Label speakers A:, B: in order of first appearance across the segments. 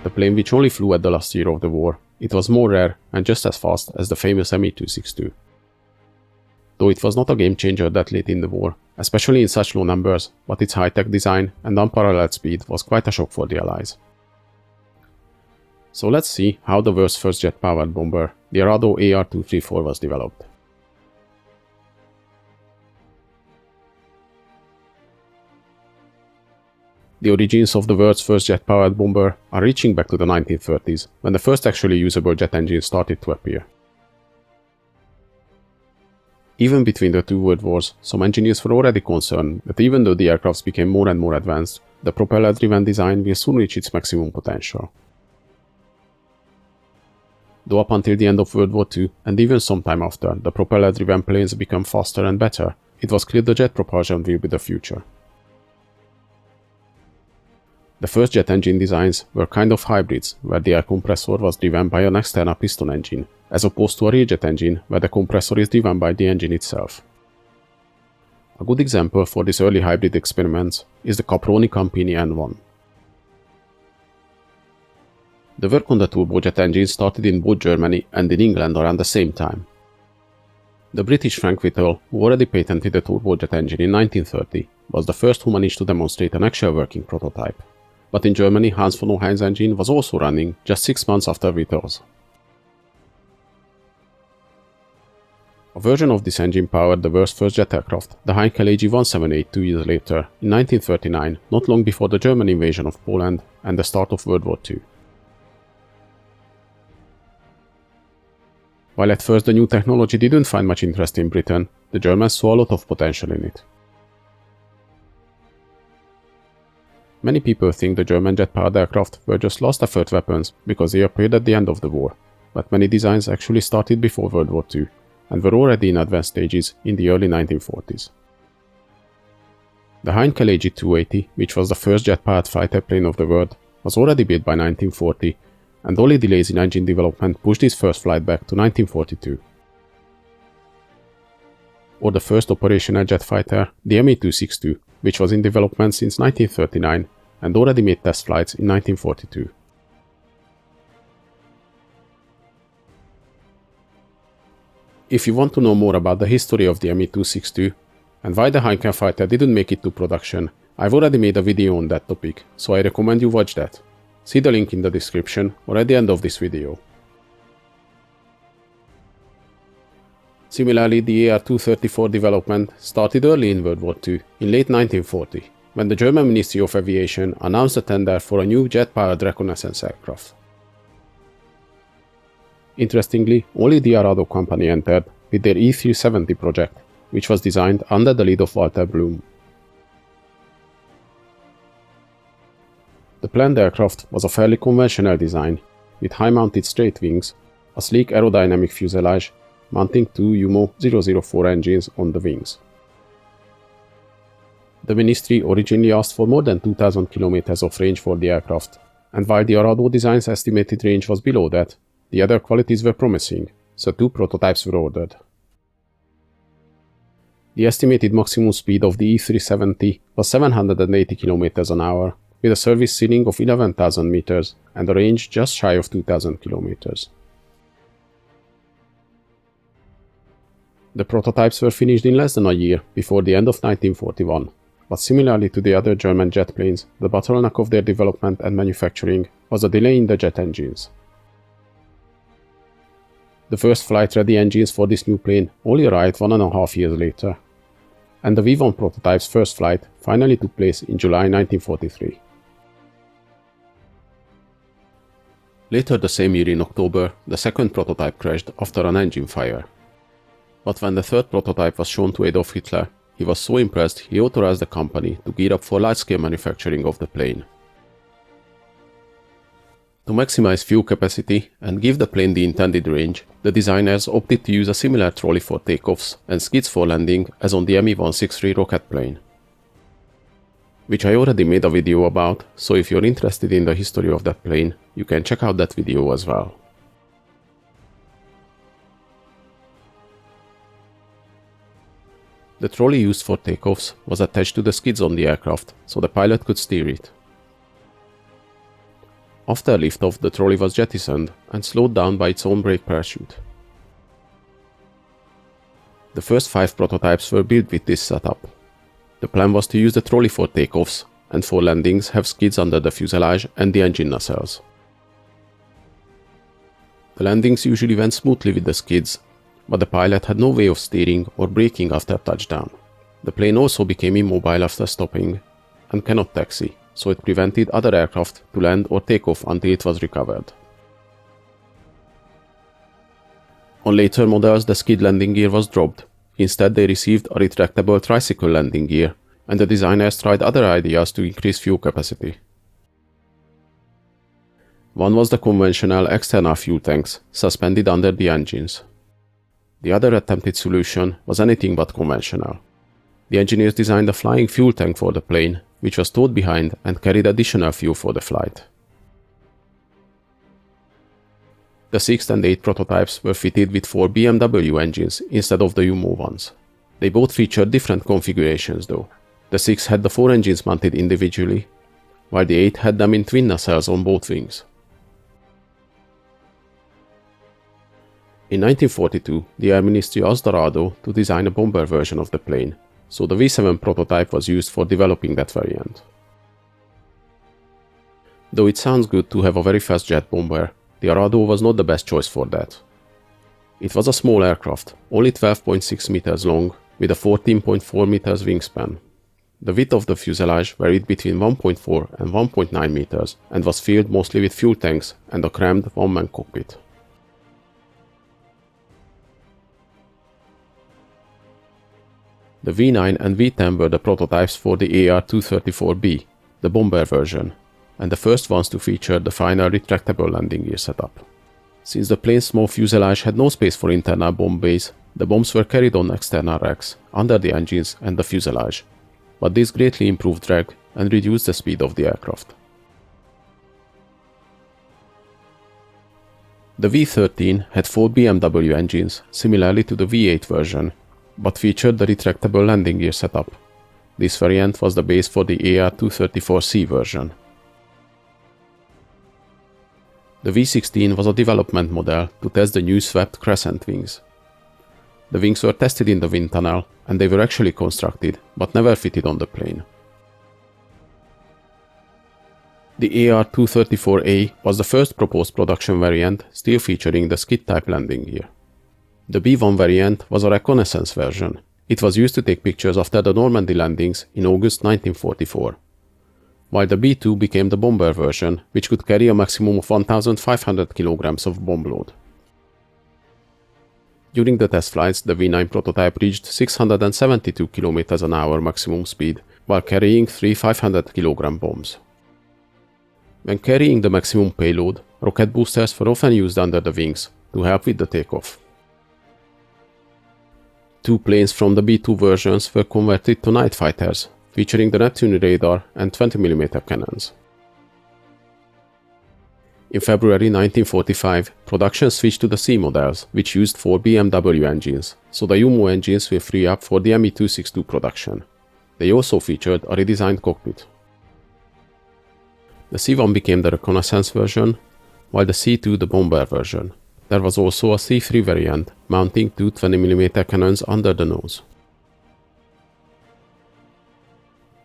A: the plane which only flew at the last year of the war, it was more rare and just as fast as the famous Me-262. Though it was not a game changer that late in the war, especially in such low numbers, but its high-tech design and unparalleled speed was quite a shock for the Allies. So let's see how the world's first jet-powered bomber, the Arado AR-234, was developed. The origins of the world's first jet-powered bomber are reaching back to the 1930s, when the first actually usable jet engines started to appear. Even between the two world wars, some engineers were already concerned that even though the aircrafts became more and more advanced, the propeller-driven design will soon reach its maximum potential. Though up until the end of World War II, and even some time after, the propeller-driven planes became faster and better, it was clear the jet propulsion will be the future. The first jet engine designs were kind of hybrids, where the air compressor was driven by an external piston engine, as opposed to a rear jet engine where the compressor is driven by the engine itself. A good example for these early hybrid experiments is the Caproni Campini N1. The work on the turbojet engine started in both Germany and in England around the same time. The British Frank Whittle, who already patented the turbojet engine in 1930, was the first who managed to demonstrate an actual working prototype. But in Germany, Hans von Ohain's engine was also running just 6 months after Whittle's. A version of this engine powered the world's first jet aircraft, the Heinkel AG-178, 2 years later, in 1939, not long before the German invasion of Poland and the start of World War II. While at first the new technology didn't find much interest in Britain, the Germans saw a lot of potential in it. Many people think the German jet-powered aircraft were just last-effort weapons because they appeared at the end of the war, but many designs actually started before World War II and were already in advanced stages in the early 1940s. The Heinkel AG-280, which was the first jet-powered fighter plane of the world, was already built by 1940, and only delays in engine development pushed its first flight back to 1942. Or the first operational jet fighter, the Me-262, which was in development since 1939 and already made test flights in 1942. If you want to know more about the history of the Me-262 and why the Heinkel fighter didn't make it to production, I've already made a video on that topic, so I recommend you watch that. See the link in the description or at the end of this video. Similarly, the AR-234 development started early in World War II, in late 1940, when the German Ministry of Aviation announced a tender for a new jet-powered reconnaissance aircraft. Interestingly, only the Arado company entered with their E-370 project, which was designed under the lead of Walter Bloom. The planned aircraft was a fairly conventional design, with high-mounted straight wings, a sleek aerodynamic fuselage, mounting two UMO 004 engines on the wings. The ministry originally asked for more than 2,000 kilometers of range for the aircraft, and while the Arado design's estimated range was below that, the other qualities were promising, so 2 prototypes were ordered. The estimated maximum speed of the E-370 was 780 km an hour, with a service ceiling of 11,000 meters and a range just shy of 2,000 kilometers. The prototypes were finished in less than a year before the end of 1941, but similarly to the other German jet planes, the bottleneck of their development and manufacturing was a delay in the jet engines. The first flight-ready engines for this new plane only arrived 1.5 years later, and the V1 prototype's first flight finally took place in July 1943. Later the same year in October, the second prototype crashed after an engine fire. But when the third prototype was shown to Adolf Hitler, he was so impressed he authorized the company to gear up for large-scale manufacturing of the plane. To maximize fuel capacity and give the plane the intended range, the designers opted to use a similar trolley for takeoffs and skids for landing as on the Me-163 rocket plane, which I already made a video about, so if you're interested in the history of that plane, you can check out that video as well. The trolley used for takeoffs was attached to the skids on the aircraft, so the pilot could steer it. After liftoff, the trolley was jettisoned and slowed down by its own brake parachute. The first 5 prototypes were built with this setup. The plan was to use the trolley for takeoffs, and for landings have skids under the fuselage and the engine nacelles. The landings usually went smoothly with the skids, but the pilot had no way of steering or braking after touchdown. The plane also became immobile after stopping and cannot taxi, so it prevented other aircraft to land or take off until it was recovered. On later models, the skid landing gear was dropped. Instead, they received a retractable tricycle landing gear, and the designers tried other ideas to increase fuel capacity. One was the conventional external fuel tanks, suspended under the engines. The other attempted solution was anything but conventional. The engineers designed a flying fuel tank for the plane, which was towed behind and carried additional fuel for the flight. The 6th and 8th prototypes were fitted with 4 BMW engines instead of the UMO ones. They both featured different configurations though. The 6 had the 4 engines mounted individually, while the 8 had them in twin nacelles on both wings. In 1942, the Air Ministry asked Arado to design a bomber version of the plane, so the V7 prototype was used for developing that variant. Though it sounds good to have a very fast jet bomber, the Arado was not the best choice for that. It was a small aircraft, only 12.6 meters long, with a 14.4 meters wingspan. The width of the fuselage varied between 1.4 and 1.9 meters and was filled mostly with fuel tanks and a crammed one-man cockpit. The V9 and V10 were the prototypes for the AR-234B, the bomber version, and the first ones to feature the final retractable landing gear setup. Since the plane's small fuselage had no space for internal bomb bays, the bombs were carried on external racks, under the engines and the fuselage, but this greatly improved drag and reduced the speed of the aircraft. The V13 had 4 BMW engines, similarly to the V8 version, but featured the retractable landing gear setup. This variant was the base for the AR-234C version. The V16 was a development model to test the new swept crescent wings. The wings were tested in the wind tunnel, and they were actually constructed, but never fitted on the plane. The AR-234A was the first proposed production variant, still featuring the skid-type landing gear. The B1 variant was a reconnaissance version. It was used to take pictures after the Normandy landings in August 1944. While the B2 became the bomber version, which could carry a maximum of 1,500 kilograms of bomb load. During the test flights, the V9 prototype reached 672 km an hour maximum speed, while carrying 3 500-kilogram bombs. When carrying the maximum payload, rocket boosters were often used under the wings to help with the takeoff. 2 planes from the B2 versions were converted to night fighters, featuring the Neptune radar and 20mm cannons. In February 1945, production switched to the C models, which used 4 BMW engines, so the UMO engines will free up for the Me-262 production. They also featured a redesigned cockpit. The C1 became the reconnaissance version, while the C2 the bomber version. There was also a C3 variant, mounting 2 20mm cannons under the nose.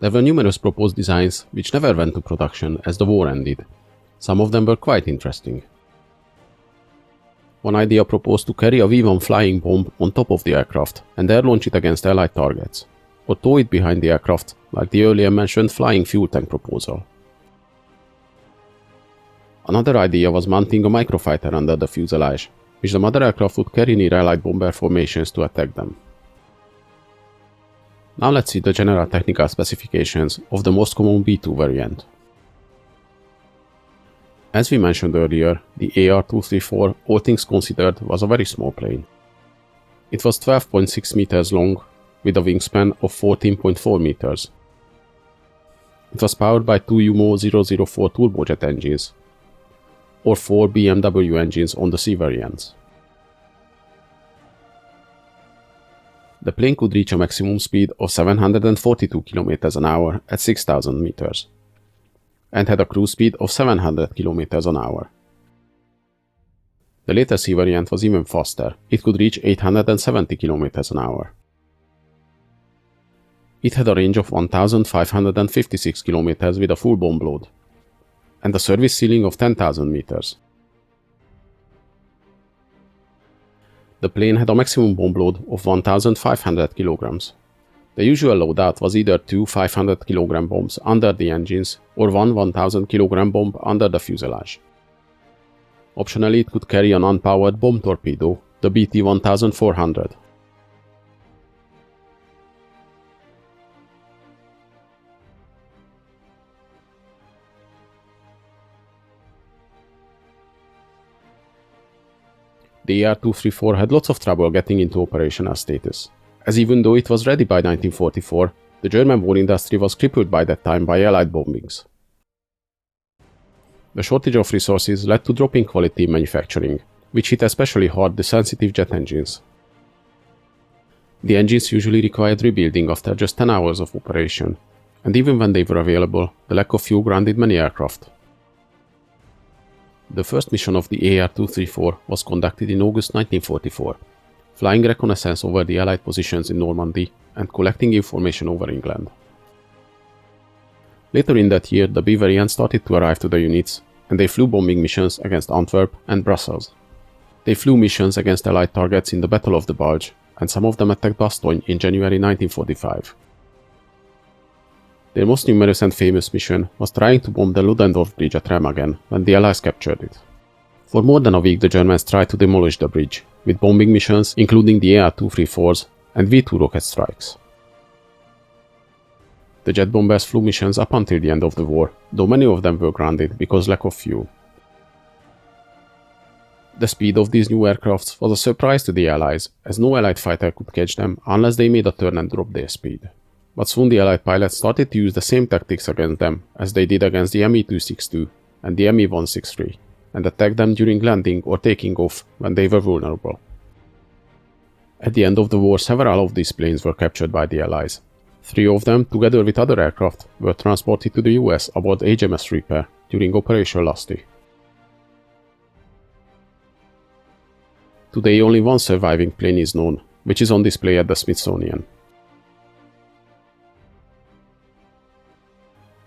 A: There were numerous proposed designs which never went to production as the war ended. Some of them were quite interesting. One idea proposed to carry a V1 flying bomb on top of the aircraft and air launch it against Allied targets, or tow it behind the aircraft like the earlier mentioned flying fuel tank proposal. Another idea was mounting a microfighter under the fuselage, which the mother aircraft would carry near Allied bomber formations to attack them. Now let's see the general technical specifications of the most common B2 variant. As we mentioned earlier, the AR-234, all things considered, was a very small plane. It was 12.6 meters long, with a wingspan of 14.4 meters. It was powered by 2 UMO 004 turbojet engines, or 4 BMW engines on the C variants. The plane could reach a maximum speed of 742 km an hour at 6,000 meters. and had a cruise speed of 700 km an hour. The later C variant was even faster, it could reach 870 km an hour. It had a range of 1,556 km with a full bomb load, and a service ceiling of 10,000 meters. The plane had a maximum bomb load of 1,500 kilograms. The usual loadout was either two 500 kg bombs under the engines or one 1,000 kg bomb under the fuselage. Optionally, it could carry an unpowered bomb torpedo, the BT-1400. The AR-234 had lots of trouble getting into operational status, as even though it was ready by 1944, the German war industry was crippled by that time by Allied bombings. The shortage of resources led to dropping quality in manufacturing, which hit especially hard the sensitive jet engines. The engines usually required rebuilding after just 10 hours of operation, and even when they were available, the lack of fuel grounded many aircraft. The first mission of the AR-234 was conducted in August 1944, flying reconnaissance over the Allied positions in Normandy and collecting information over England. Later in that year, the B variant started to arrive to the units, and they flew bombing missions against Antwerp and Brussels. They flew missions against Allied targets in the Battle of the Bulge, and some of them attacked Bastogne in January 1945. Their most numerous and famous mission was trying to bomb the Ludendorff Bridge at Remagen when the Allies captured it. For more than a week, the Germans tried to demolish the bridge, with bombing missions including the AR-234s and V-2 rocket strikes. The jet bombers flew missions up until the end of the war, though many of them were grounded because lack of fuel. The speed of these new aircrafts was a surprise to the Allies, as no Allied fighter could catch them unless they made a turn and dropped their speed. But soon the Allied pilots started to use the same tactics against them as they did against the Me-262 and the Me-163, and attacked them during landing or taking off when they were vulnerable. At the end of the war, several of these planes were captured by the Allies. 3 of them, together with other aircraft, were transported to the US aboard HMS Reaper during Operation Lusty. Today only one surviving plane is known, which is on display at the Smithsonian.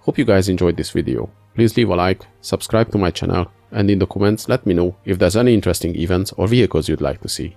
A: Hope you guys enjoyed this video. Please leave a like, subscribe to my channel, and in the comments let me know if there's any interesting events or vehicles you'd like to see.